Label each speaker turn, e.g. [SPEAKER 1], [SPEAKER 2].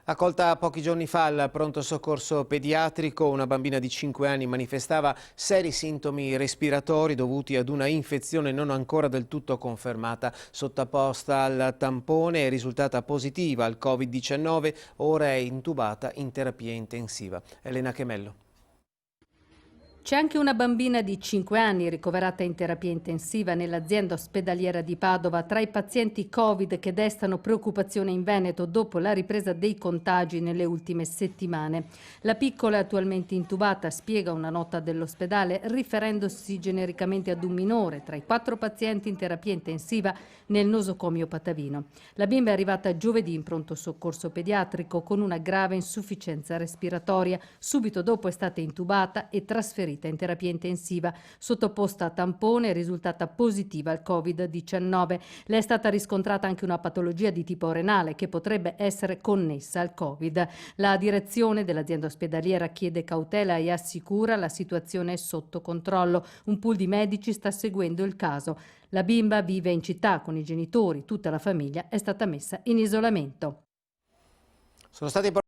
[SPEAKER 1] Accolta pochi giorni fa al pronto soccorso pediatrico, una bambina di 5 anni manifestava seri sintomi respiratori dovuti ad una infezione non ancora del tutto confermata. Sottoposta al tampone è risultata positiva al Covid-19, ora è intubata in terapia intensiva. Elena Chemello.
[SPEAKER 2] C'è anche una bambina di 5 anni ricoverata in terapia intensiva nell'azienda ospedaliera di Padova tra i pazienti Covid che destano preoccupazione in Veneto dopo la ripresa dei contagi nelle ultime settimane. La piccola è attualmente intubata, spiega una nota dell'ospedale, riferendosi genericamente ad un minore tra i 4 pazienti in terapia intensiva nel nosocomio patavino. La bimba è arrivata giovedì in pronto soccorso pediatrico con una grave insufficienza respiratoria. Subito dopo è stata intubata e trasferita in terapia intensiva, sottoposta a tampone, è risultata positiva al Covid-19. Le è stata riscontrata anche una patologia di tipo renale che potrebbe essere connessa al Covid. La direzione dell'azienda ospedaliera chiede cautela e assicura la situazione è sotto controllo. Un pool di medici sta seguendo il caso. La bimba vive in città con i genitori, tutta la famiglia è stata messa in isolamento.
[SPEAKER 1] Sono stati